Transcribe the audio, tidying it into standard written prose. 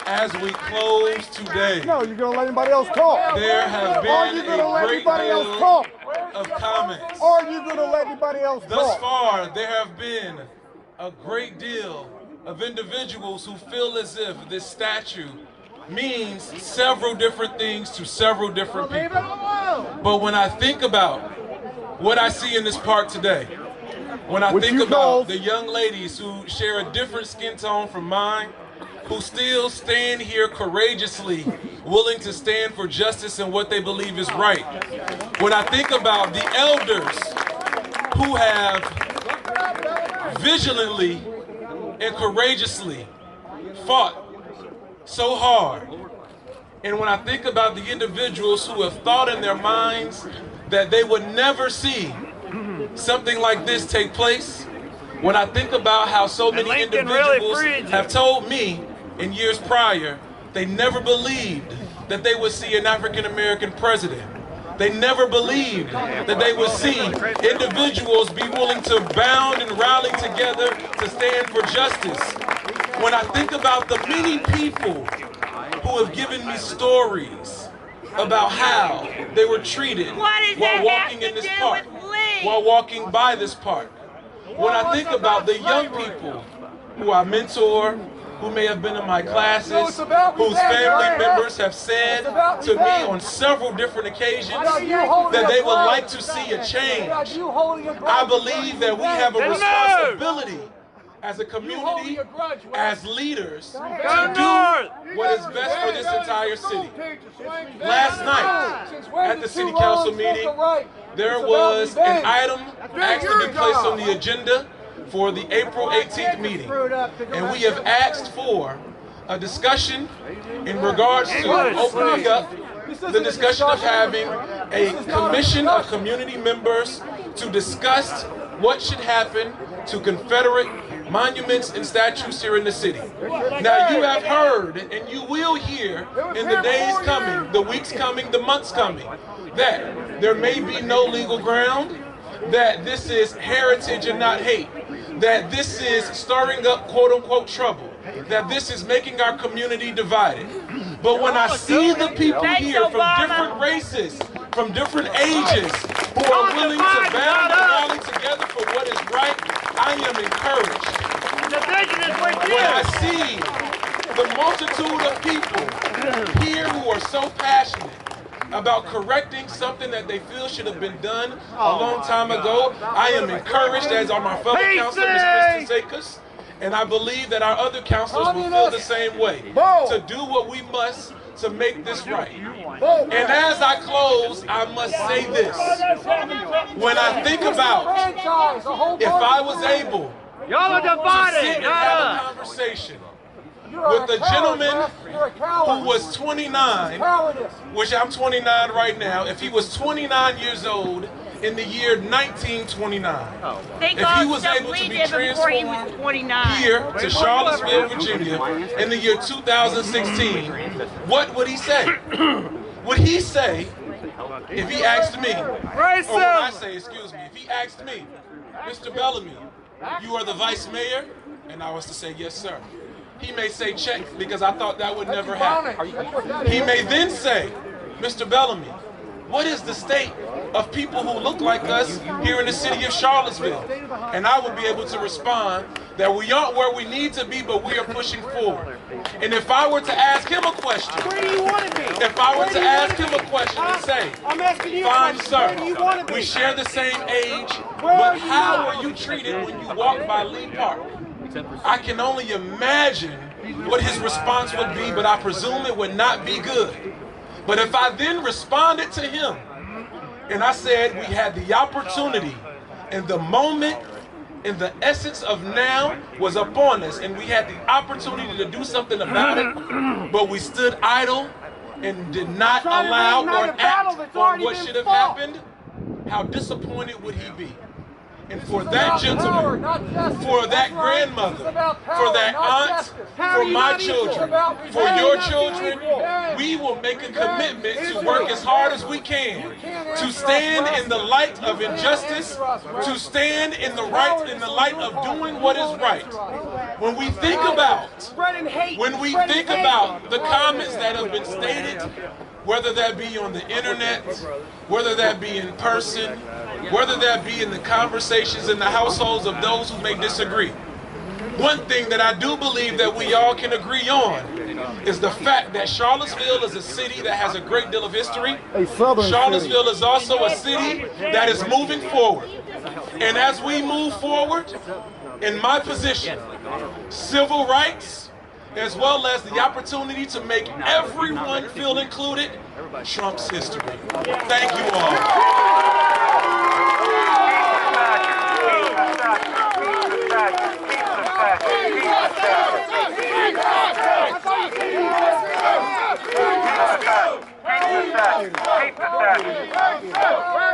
As we close today, No, you're gonna let anybody else talk. there have Are you been gonna a let great anybody else deal talk? of comments. Are you gonna let anybody else Thus talk? far, there have been a great deal of individuals who feel as if this statue means several different things to several different people. But when I think about what I see in this park today, when I think about the young ladies who share a different skin tone from mine, who still stand here courageously, willing to stand for justice and what they believe is right. When I think about the elders who have vigilantly and courageously fought so hard. And when I think about the individuals who have thought in their minds that they would never see something like this take place, when I think about how so many individuals have told me in years prior, they never believed that they would see an African-American president. They never believed that they would see individuals be willing to bound and rally together to stand for justice. When I think about the many people who have given me stories about how they were treated while walking in this park, while walking by this park. When I think about the young people who I mentor, who may have been in my classes, whose family members have said to me on several different occasions that they would like to see a change. I believe that we have a responsibility as a community, as leaders, to do what is best for this entire city. Last night, at the city council meeting, there was an item asked to be placed on the agenda for the April 18th meeting. And we have asked for a discussion in regards to opening up the discussion of having a commission of community members to discuss what should happen to Confederate monuments and statues here in the city. Now you have heard and you will hear in the days coming, the weeks coming, the months coming, that there may be no legal ground, that this is heritage and not hate, that this is stirring up quote-unquote trouble, that this is making our community divided. But when I see the people here from different races, from different ages, who are willing to band and rally together for what is right, I am encouraged. When I see the multitude of people here who are so passionate about correcting something that they feel should have been done a long time ago, I am encouraged, as are my fellow counselor, Ms. Kristen Sakis, and I believe that our other counselors will feel the same way, to do what we must to make this right. And as I close, I must say this. When I think about if I was able to sit and have a conversation with a gentleman who was 29, which I'm 29 right now, if he was 29 years old in the year 1929, if he was able to be transferred here to Charlottesville, Virginia in the year 2016, what would he say? Would he say, if he asked me, or would I say, excuse me, if he asked me, Mr. Bellamy, you are the vice mayor? And I was to say, yes, sir. He may say check, because I thought that would never happen. He may then say, Mr. Bellamy, what is the state of people who look like us here in the city of Charlottesville? And I would be able to respond that we aren't where we need to be, but we are pushing forward. And if I were to ask him a question, if I were to ask him a question and say, fine, sir, we share the same age, but how were you treated when you walked by Lee Park? I can only imagine what his response would be, but I presume it would not be good. But if I then responded to him and I said we had the opportunity and the moment and the essence of now was upon us and we had the opportunity to do something about it, but we stood idle and did not allow or act on what should have happened, how disappointed would he be? And for that gentleman, for that grandmother, for that aunt, for my children, for your children, we will make a commitment to work as hard as we can to stand in the light of injustice, to stand in the light of doing what is right. When we think about the comments that have been stated, whether that be on the internet, whether that be in person, whether that be in the conversations in the households of those who may disagree. One thing that I do believe that we all can agree on is the fact that Charlottesville is a city that has a great deal of history. Charlottesville is also a city that is moving forward. And as we move forward, in my position, civil rights, as well as the opportunity to make everyone feel included, trumps history. Thank you all. Keep the